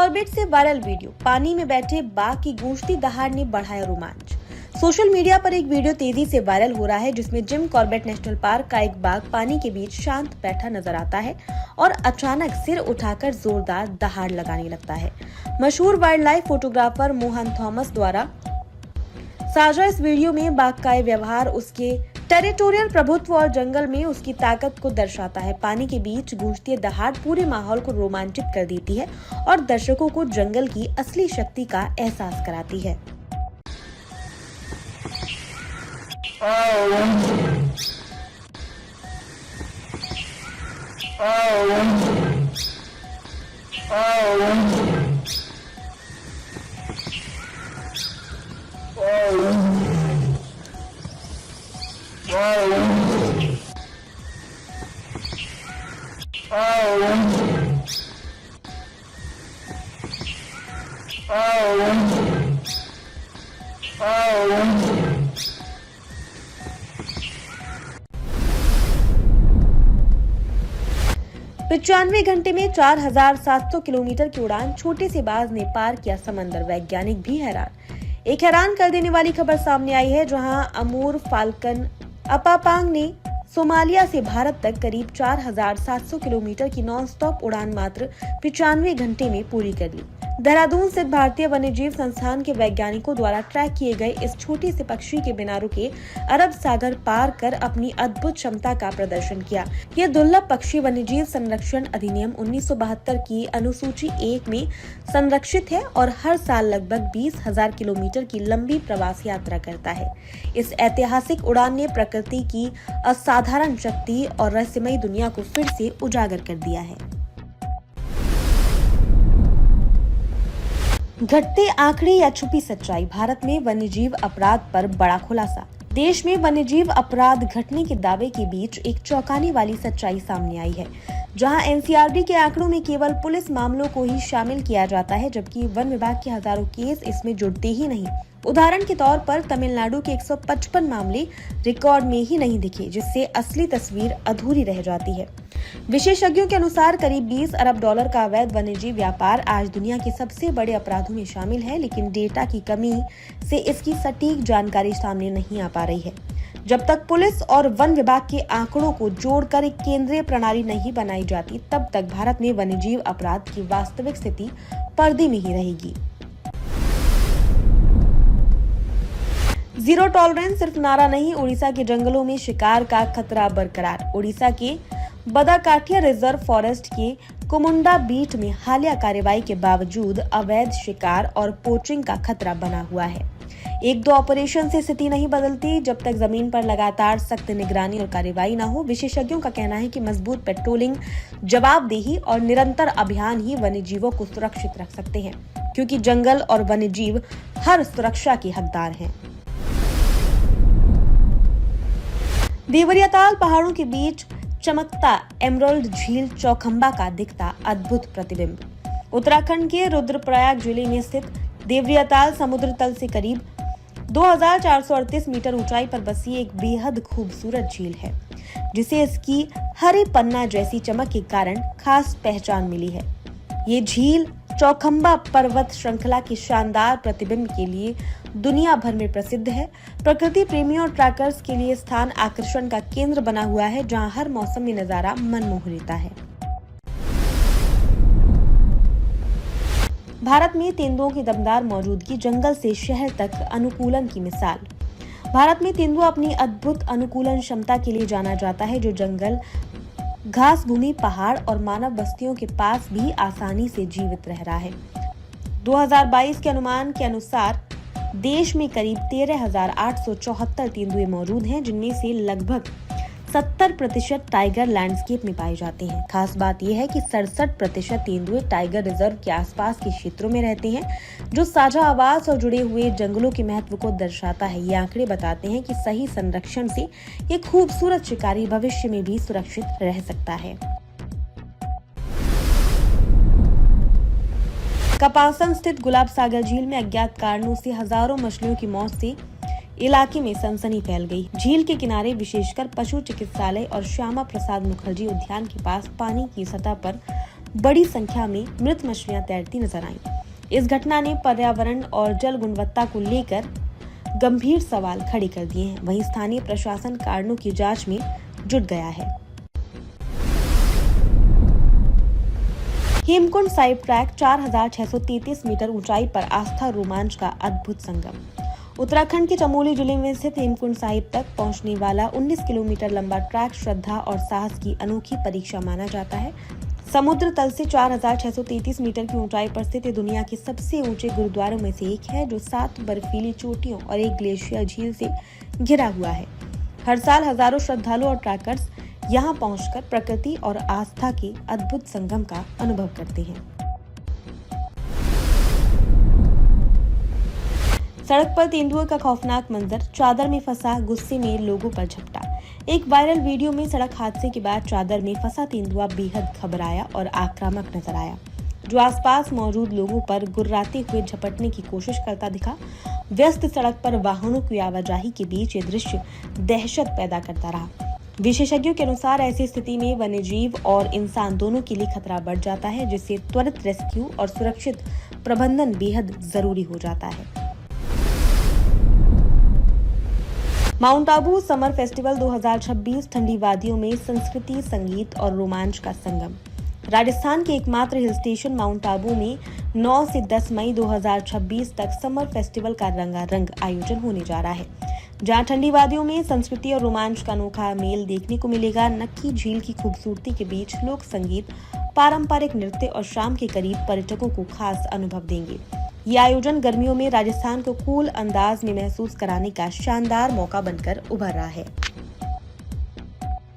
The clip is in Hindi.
कॉर्बेट से वायरल वीडियो, पानी में बैठे बाघ की गूंजती दहाड़ ने बढ़ाया रोमांच। सोशल मीडिया पर एक वीडियो तेजी से वायरल हो रहा है जिसमें जिम कॉर्बेट नेशनल पार्क का एक बाघ पानी के बीच शांत बैठा नजर आता है और अचानक सिर उठाकर जोरदार दहाड़ लगाने लगता है। मशहूर wild life photographer Mohan Thomas द्वारा साझा इस वीडियो में बाघ का ये व्यवहार उसके टेरिटोरियल प्रभुत्व और जंगल में उसकी ताकत को दर्शाता है। पानी के बीच गूंजती दहाड़ पूरे माहौल को रोमांचित कर देती है और दर्शकों को जंगल की असली शक्ति का एहसास कराती है। पचानवे घंटे में 4700 किलोमीटर की उड़ान, छोटे से बाज ने पार किया समंदर, वैज्ञानिक भी हैरान। एक हैरान कर देने वाली खबर सामने आई है जहां अमूर फाल्कन अपापांग ने सोमालिया से भारत तक करीब 4700 किलोमीटर की नॉन स्टॉप उड़ान मात्र 95 घंटे में पूरी कर ली। देहरादून स्थित भारतीय वन्यजीव संस्थान के वैज्ञानिकों द्वारा ट्रैक किए गए इस छोटे से पक्षी के बिना रुके अरब सागर पार कर अपनी अद्भुत क्षमता का प्रदर्शन किया। यह दुर्लभ पक्षी वन्यजीव संरक्षण अधिनियम 1972 की अनुसूची 1 में संरक्षित है और हर साल लगभग 20,000 किलोमीटर की लंबी प्रवास यात्रा करता है। इस ऐतिहासिक उड़ान ने प्रकृति की असाधारण शक्ति और रहस्यमयी दुनिया को फिर से उजागर कर दिया है। घटते आंकड़े या छुपी सच्चाई, भारत में वन्यजीव अपराध पर बड़ा खुलासा। देश में वन्यजीव अपराध घटने के दावे के बीच एक चौंकाने वाली सच्चाई सामने आई है, जहां एनसीआरबी के आंकड़ों में केवल पुलिस मामलों को ही शामिल किया जाता है, जबकि वन विभाग के हजारों केस इसमें जुड़ते ही नहीं। उदाहरण के तौर पर तमिलनाडु के 155 मामले रिकॉर्ड में ही नहीं दिखे, जिससे असली तस्वीर अधूरी रह जाती है। विशेषज्ञों के अनुसार करीब 20 अरब डॉलर का अवैध वन्यजीव व्यापार आज दुनिया के सबसे बड़े अपराधों में शामिल है, लेकिन डेटा की कमी से इसकी सटीक जानकारी सामने नहीं आ पा रही है। जब तक पुलिस और वन विभाग के आंकड़ों को जोड़कर एक केंद्रीय प्रणाली नहीं बनाई जाती, तब तक भारत में वन्यजीव अपराध की वास्तविक स्थिति पर्दे में ही रहेगी। जीरो टॉलरेंस सिर्फ नारा नहीं, उड़ीसा के जंगलों में शिकार का खतरा बरकरार। उड़ीसा के बदाकाठिया रिजर्व फॉरेस्ट के कुमुंडा बीट में हालिया कार्रवाई के बावजूद अवैध शिकार और पोचिंग का खतरा बना हुआ है। एक दो ऑपरेशन से स्थिति नहीं बदलती जब तक जमीन पर लगातार सख्त निगरानी और कार्रवाई न हो। विशेषज्ञों का कहना है कि मजबूत पेट्रोलिंग, जवाबदेही और निरंतर अभियान ही वन्यजीवों को सुरक्षित रख सकते हैं, क्योंकि जंगल और वन्यजीव हर सुरक्षा के हकदार हैं। देवरियाताल पहाड़ों के बीच चमकता एमरल्ड झील चौखंबा का दिखता अद्भुत प्रतिबिंब। उत्तराखंड के रुद्रप्रयाग जिले में स्थित देवरियाताल समुद्र तल से करीब 2438 मीटर ऊंचाई पर बसी एक बेहद खूबसूरत झील है, जिसे इसकी हरे पन्ना जैसी चमक के कारण खास पहचान मिली है। ये झील चौखंबा पर्वत श्रृंखला के शानदार प्रतिबिंब के लिए दुनिया भर में प्रसिद्ध है। प्रकृति प्रेमियों और ट्रैकर्स के लिए स्थान आकर्षण का केंद्र बना हुआ है, जहां हर मौसम में नजारा मन मोह लेता है। भारत में तेंदुओं की दमदार मौजूदगी, जंगल से शहर तक अनुकूलन की मिसाल। भारत में तेंदुआ अपनी अद्भुत अनुकूलन क्षमता के लिए जाना जाता है, जो जंगल, घास भूमि, पहाड़ और मानव बस्तियों के पास भी आसानी से जीवित रह रहा है। 2022 के अनुमान के अनुसार देश में करीब 13,874 तेंदुए मौजूद हैं, जिनमें से लगभग 70% टाइगर लैंडस्केप में पाए जाते हैं। खास बात यह है कि 67% तेंदुए टाइगर रिजर्व के आसपास के क्षेत्रों में रहते हैं, जो साझा आवास और जुड़े हुए जंगलों के महत्व को दर्शाता है। ये आंकड़े बताते हैं कि सही संरक्षण से ये खूबसूरत शिकारी भविष्य में भी सुरक्षित रह सकता है। कपासन स्थित गुलाब सागर झील में अज्ञात कारणों से हजारों मछलियों की मौत से इलाके में सनसनी फैल गई। झील के किनारे विशेषकर पशु चिकित्सालय और श्यामा प्रसाद मुखर्जी उद्यान के पास पानी की सतह पर बड़ी संख्या में मृत मछलियां तैरती नजर आईं। इस घटना ने पर्यावरण और जल गुणवत्ता को लेकर गंभीर सवाल खड़े कर दिए हैं। वहीं स्थानीय प्रशासन कारणों की जांच में जुट गया है। हेमकुंड साइड ट्रैक 4,633 मीटर ऊंचाई पर आस्था रोमांच का अद्भुत संगम। उत्तराखंड के चमोली जिले में स्थित हेमकुंड साहिब तक पहुंचने वाला 19 किलोमीटर लंबा ट्रैक श्रद्धा और साहस की अनोखी परीक्षा माना जाता है। समुद्र तल से 4,633 मीटर की ऊंचाई पर स्थित दुनिया के सबसे ऊंचे गुरुद्वारों में से एक है, जो 7 बर्फीली चोटियों और एक ग्लेशियर झील से घिरा हुआ है। हर साल हजारों श्रद्धालु और ट्रैकर्स यहां पहुंचकर प्रकृति और आस्था के अद्भुत संगम का अनुभव करते हैं। सड़क पर तेंदुए का खौफनाक मंजर, चादर में फंसा गुस्से में लोगों पर झपटा। एक वायरल वीडियो में सड़क हादसे के बाद चादर में फंसा तेंदुआ बेहद घबराया और आक्रामक नजर आया, जो आसपास मौजूद लोगों पर गुर्राते हुए झपटने की कोशिश करता दिखा। व्यस्त सड़क पर वाहनों की आवाजाही के बीच ये दृश्य दहशत पैदा करता रहा। विशेषज्ञों के अनुसार ऐसी स्थिति में वन्यजीव और इंसान दोनों के लिए खतरा बढ़ जाता है, जिससे त्वरित रेस्क्यू और सुरक्षित प्रबंधन बेहद जरूरी हो जाता है। माउंट आबू समर फेस्टिवल 2026 ठंडी वादियों में संस्कृति, संगीत और रोमांच का संगम। राजस्थान के एकमात्र हिल स्टेशन माउंट आबू में 9 से 10 मई 2026 तक समर फेस्टिवल का रंगारंग आयोजन होने जा रहा है, जहां ठंडी वादियों में संस्कृति और रोमांच का अनोखा मेल देखने को मिलेगा। नक्की झील की खूबसूरती के बीच लोक संगीत, पारंपरिक नृत्य और शाम के करीब पर्यटकों को खास अनुभव देंगे। ये आयोजन गर्मियों में राजस्थान को कूल अंदाज में महसूस कराने का शानदार मौका बनकर उभर रहा है।